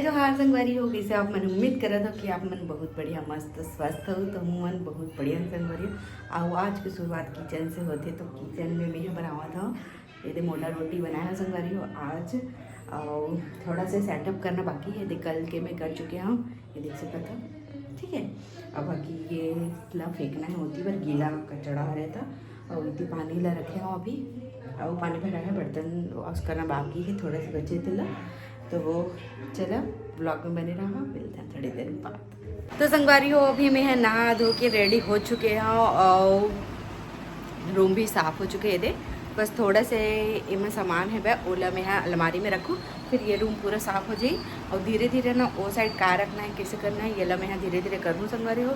जो हार संगवारी हो गई से आप मन उम्मीद करत हो कि आप मन बहुत बढ़िया मस्त स्वस्थ हो तो मन बहुत बढ़िया संगवारी आओ। आज की शुरुआत किचन से होते तो किचन में मैं बनावा था ये मोटा रोटी बनाया संगवारी हो आज। और थोड़ा सा सेटअप करना बाकी है, कल के मैं कर चुके हूँ, ये देख सकता था। ठीक है, अब बाकी ये ला फेंकना है होती पर गीला कचड़ा रहता और इतनी पानी ला रखे हो अभी और पानी भरा है, बर्तन वॉश करना बाकी है, थोड़े से बचे थे ला तो वो चला ब्लॉग में बने रहा, मिलते हैं थोड़ी देर बाद। तो संगवारी हो अभी मैं नहा धो के रेडी हो चुके हैं और रूम भी साफ़ हो चुके हैं। दे बस थोड़ा से इनमें सामान है वह ओला में है अलमारी में रखूँ, फिर ये रूम पूरा साफ़ हो जाए और धीरे धीरे ना वो साइड कहाँ रखना है कैसे करना है ये ला मैं धीरे धीरे करूँ संगवारी हो।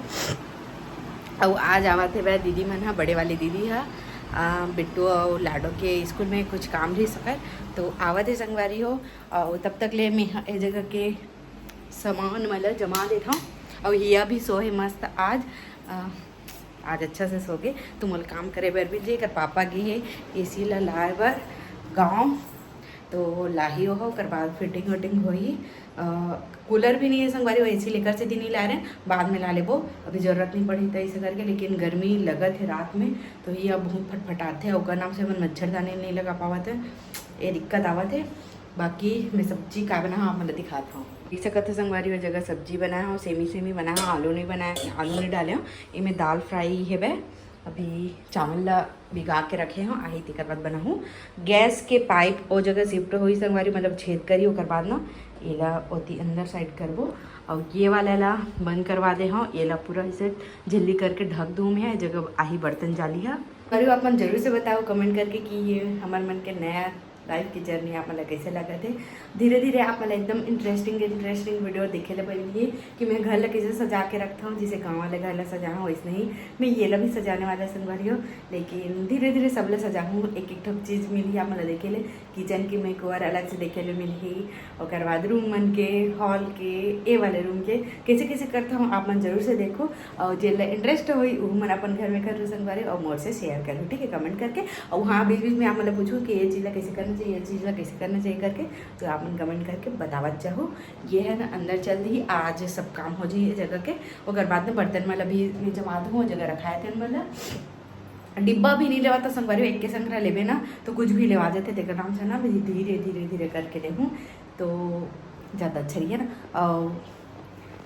और आज आवा थे वह दीदी मन है, बड़े वाली दीदी है बिट्टू और लाडो के स्कूल में कुछ काम रही सके तो आवत है संगवारी हो। और तब तक ले मैं ए जगह के सामान मतलब जमा देता हूँ और यह भी सो है मस्त आज अच्छा से सो गए तो मोल काम करे बर भी जे कर पापा गए है एसी ला लाए बर गाँव तो लाही हो कर बाद फिटिंग वटिंग होई। कूलर भी नहीं है संगवारी हो, एसी लेकर से दिन नहीं ला रहे हैं, बाद में ला ले वो अभी ज़रूरत नहीं पड़ी तो ऐसे करके। लेकिन गर्मी लगत है रात में तो ये अब बहुत फटफटाते हैं और नाम से मन मच्छरदानी नहीं लगा पावत है, ये दिक्कत आवत है। बाकी मैं सब्जी का बना आप मतलब दिखाता हूँ। देख सकते हो संगवारी हो जगह सब्जी बनाया हूँ, सेमी बनाया हूँ, आलू नहीं बनाया, आलू नहीं डाले हूँ, इनमें दाल फ्राई है वह अभी चावल ला भिगा के रखे हूँ आई तिकर बाद बनाऊँ। गैस के पाइप वो जगह शिफ्ट हुई संगवारी मतलब छेद करी ओकर बाद ना ये ला ओती अंदर साइड करबो और ये वाला ला बंद करवा दे हाँ, ये ला पूरा इसे झिल्ली करके ढक दूँ मैं जगह आही बर्तन जाली है। करियो आप मन जरूर से बताओ कमेंट करके कि ये हमारे मन के नया लाइफ की जर्नी आप मतलब कैसे लगा थे। धीरे धीरे आप मतलब एकदम इंटरेस्टिंग वीडियो देखे लगे कि मैं घर ला कैसे सजा के रखता हूँ, जिसे गाँव वाले घर ला सजाऊँ वैसे नहीं मैं ये ला भी सजाने वाला संगवारी हो। लेकिन धीरे धीरे सब ला सजाऊँ, एक एक ठक चीज़ मिली आप मतलब देखे ले किचन की मेक ओवर अलग से देखे ले मिली और बाद रूम मन के हॉल के ए वाले रूम के कैसे कैसे करता हूँ आप मन जरूर से देखो और जे इंटरेस्ट हो वो मन अपन घर में करूँ संगवारी और मोर से शेयर करूँ। ठीक है, कमेंट करके और हाँ बीच बीच में आप मतलब पूछूँ कि ये चीज़ कैसे करना चाहिए, ये चीज़ कैसे करना चाहिए करके तो आप मन कमेंट करके बतावत चाहो। ये है ना अंदर चल दी आज सब काम हो जाइए जगह के और बाद में बर्तन मतलब भी जमा दूँ जगह रखाए थे मतलब डिब्बा भी नहीं लेवा था संगवारी एक के संग्रह लेवे ना तो कुछ भी लेवा देते देखकर नाम से ना धीरे धीरे धीरे करके लेहूँ तो ज़्यादा अच्छा रही है ना। और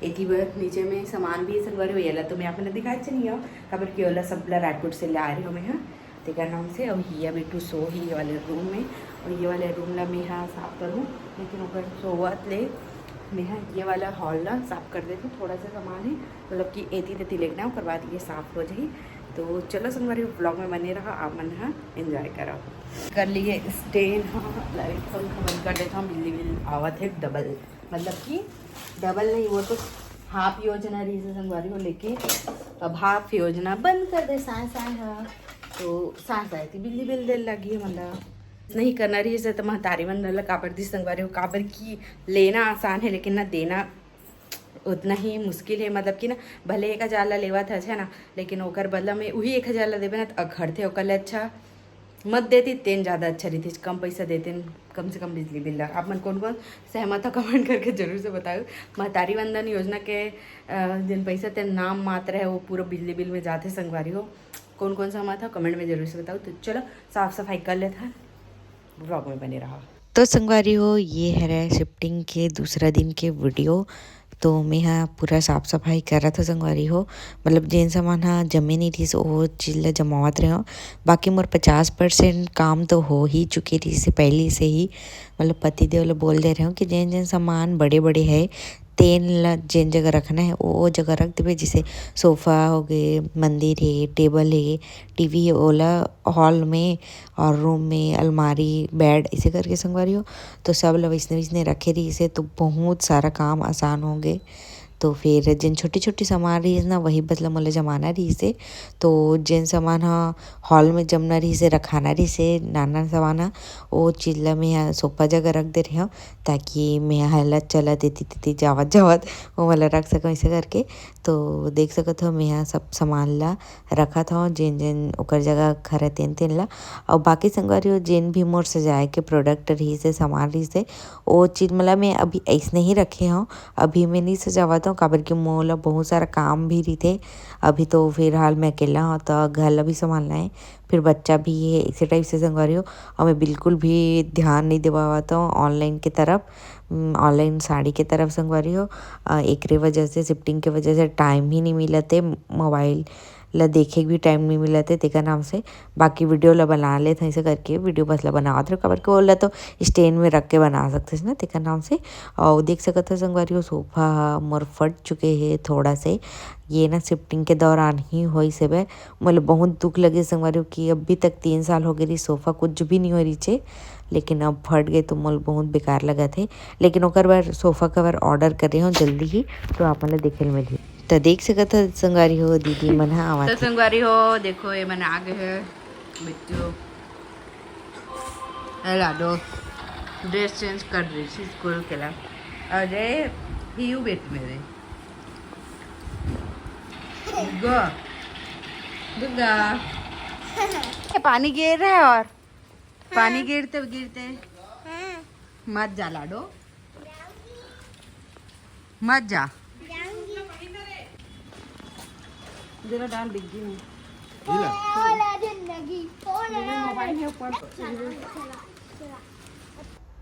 एक ही बार नीचे में सामान भी संगवारी हो येला तो मैं आपने दिखाया नहीं हो खबर की ओला सब रायपुर से ला रही हूँ मैं हाँ तेकर नाम से। और ये बिट्टू सो ही ये वाले रूम में और ये वाले रूम ला मैं हाँ साफ करूँ लेकिन अगर सोवत ले मैं हाँ ये वाला हॉल ला साफ कर देती हूँ। थोड़ा सा सामान है मतलब कि एती तेती लेना है और बाद ये साफ हो जाए तो चलो संगवारी ब्लॉग में बने रहा आप मन हाँ एंजॉय करो। कर लिए स्टेन हाँ लाइट पंखा बंद कर देता हूँ, बिल्ली बिल आवत है डबल मतलब कि डबल नहीं वो तो हाफ योजना रही से संगवारी को लेके अब हाफ योजना बंद कर दे साए हाँ तो सांस आई थी बिल्ली बिल दिल लगी है मतलब नहीं करना रही से तो महतारी मन रहा काबर दी संगवारी हो काबर की लेना आसान है लेकिन ना देना उतना ही मुश्किल है। मतलब कि ना भले 1000 ला लेवा था अच्छा ना लेकिन ओकर बदला में वही 1000 ला देवे ना तो अखड़ थे ओकर अच्छा मत देती तेन ज़्यादा अच्छा रही थी, कम पैसा देते कम से कम बिजली बिल ला। आप मन कौन कौन सहमत हो कमेंट करके जरूर से बताओ। महतारी वंदन योजना के जिन पैसा तेन नाम मात्र है वो पूरा बिजली बिल में जाते संगवारी हो, कौन कौन सा हमारा था कमेंट में जरूर से बताओ। तो चलो साफ़ सफाई कर लेता है, ब्लॉग में बने रहा। तो संगवारी हो ये है शिफ्टिंग के दूसरा दिन के वीडियो। तो मैं हाँ पूरा साफ सफाई कर रहा था संगवारी हो मतलब जेन सामान हाँ जमे नहीं थी वो चीज़ ला जमावत रहे हो। बाकी मोर 50% काम तो हो ही चुके थी से पहले से ही मतलब पति देव ला बोल दे रहे हो कि जेन जेन सामान बड़े बड़े है तेन ला जेन जगह रखना है वो जगह रख देवे। जैसे सोफ़ा हो गए, मंदिर है, टेबल है, टीवी है ओला हॉल में और रूम में अलमारी बेड ऐसे करके संगवारी हो तो सब ला वैसने वैसने रखे रही से तो बहुत सारा काम आसान हो गए। तो फिर जिन छोटी छोटी सामान रही ना वही मतलब मोला जमाना रही से। तो जिन सामान ह हॉल में जमना रही से रखाना रही से नाना सामान ह वो चीज़ ला मैं सोफा जगह रख दे रही हूँ ताकि मैं हालत चलत एती तेती जावत जावत वो मला रख सकूँ ऐसे करके। तो देख सकत हो मैं सब सामान ला रखत हूँ जिन जिन ओकर जगह खरा तेन तेन ला। और बाकी संगवारी हो जिन भी मोर सजाए के प्रोडक्ट रही से सामान रही से वो चीज़ मतलब मैं अभी ऐसने ही रखे हूँ। अभी मैं नहीं सजावत हूँ काबर कि मोला बहुत सारा काम भी रही थे। अभी तो फिलहाल मैं अकेला हूँ तो घर ला भी संभालना है, फिर बच्चा भी है इसी टाइप से संगवारी हो। और मैं बिल्कुल भी ध्यान नहीं दिवावत हूँ ऑनलाइन की तरफ, ऑनलाइन साड़ी के तरफ संगवारी हो। एक वजह से शिफ्टिंग के वजह से टाइम ही नहीं मिलते, मोबाइल ला देखे भी टाइम नहीं मिलते तेका नाम से। बाकी वीडियो ला बना लेते ऐसे करके वीडियो बस ला बनावत रहो काबर के वो ला तो स्टैंड में रख के बना सकते ना तेका नाम से। और देख सकते हो संगवारी हो सोफा मोर फट चुके हैं थोड़ा से, ये ना शिफ्टिंग के दौरान ही हुई से बे। मतलब बहुत दुख लगे संगवारी हो कि अभी तक 3 साल हो गए सोफ़ा कुछ भी नहीं हो रही छे, लेकिन अब फट गए तो मोल बहुत बेकार लगा थे। लेकिन ओकर बार सोफ़ा कवर ऑर्डर करे हूँ जल्दी ही तो आप मतलब देखे मिली। तो देख सकत हो संगवारी हो दीदी मन ह आवत तो संगवारी हो देखो ये मैंने आगे है बिट्टू लाडो ड्रेस चेंज कर रही थी स्कूल के लिए। अरे हियू बेट मेरे गुग्गा गुग्गा पानी गिर रहा है और पानी गिरते गिरते मत जा लाडो मत जा जरा डाल डिग्गी में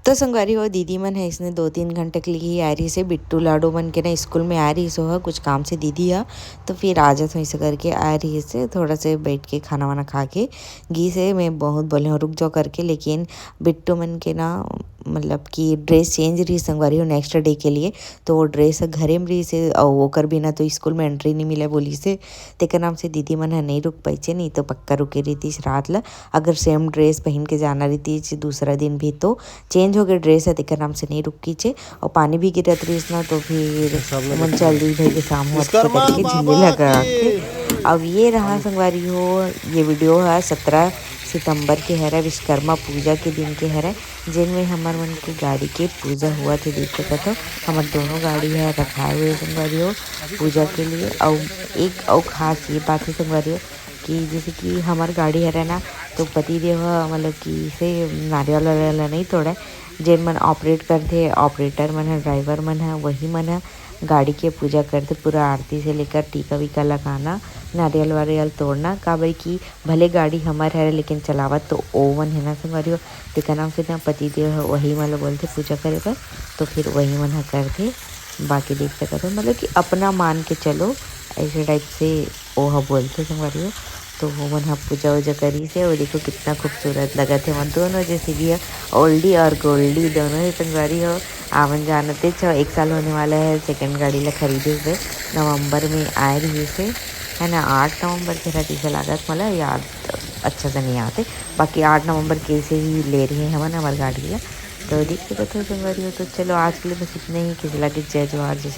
तो संगवारी हो दीदी मन है इसने 2-3 घंटे के लिए ही आ रही से बिट्टू लाडो मन के ना स्कूल में आ रही सो है कुछ काम से दीदी है तो फिर आ जाते ऐसे करके आ रही से थोड़ा से बैठ के खाना वाना खा के घी से मैं बहुत बोले हूँ रुक जाओ करके। लेकिन बिट्टू मन के ना मतलब कि ड्रेस चेंज रही संगवारी हो नेक्स्ट डे के लिए, तो वो ड्रेस घरे में रही से और वो कर बिना तो स्कूल में एंट्री नहीं मिले बोली से तेकर नाम से दीदी मन नहीं रुक पाई छे, नहीं तो पक्का रुके रही थी रात ला। अगर सेम ड्रेस पहन के जाना रही थी दूसरा दिन भी तो चेंज हो गए ड्रेस है तेकर नाम से नहीं रुकी छे। और पानी भी गिरत रही ना तो फिर मन चल दी भाई के सामने करके झीले लगा के। अब ये रहा संगवारी हो ये वीडियो है 17 सितंबर के है विश्वकर्मा पूजा के दिन के है जिनमें हमार मन की गाड़ी के पूजा हुआ थे। देख सकते हो हमार दोनों गाड़ी है रखाए हुए संगवारी हो पूजा के लिए। और एक और खास ये बात है संगवारी हो कि जैसे कि हमार गाड़ी है ना तो पति देव मतलब कि से नारियल वाला नहीं तोड़ा, जिन मन ऑपरेट करते ऑपरेटर मन है ड्राइवर मन है वही मन है गाड़ी के पूजा करते पूरा आरती से लेकर टीका वीका लगाना नारियल वारियल तोड़ना काबर की भले गाड़ी हमारे है लेकिन चलावत तो ओवन है ना संगवारी हो तेका नाम से ना पति देव वही मतलब बोलते पूजा करे पर तो फिर वही मन करते। बाकी देख सकते हो मतलब कि अपना मान के चलो ऐसे टाइप से वो बोलते संगवारी हो। तो वो मन पूजा वूजा करी से और देखो कितना खूबसूरत लगा थे वहाँ दोनों जैसे भी है ओल्डी और गोल्डी दोनों ही संगवारी हो। आवन जानते 1 साल होने वाला है सेकंड गाड़ी ला खरीदे हुए नवंबर में आए रही से है ना 8 नवंबर के रात ऐसा लागत मला याद अच्छा से नहीं आते। बाकी 8 नवंबर कैसे ही ले रही है हम हमारी गाड़ी ला तो देख सकते हो संगवारी हो। तो चलो आज के लिए बस इतने ही किसी लगे जय जवाहर जय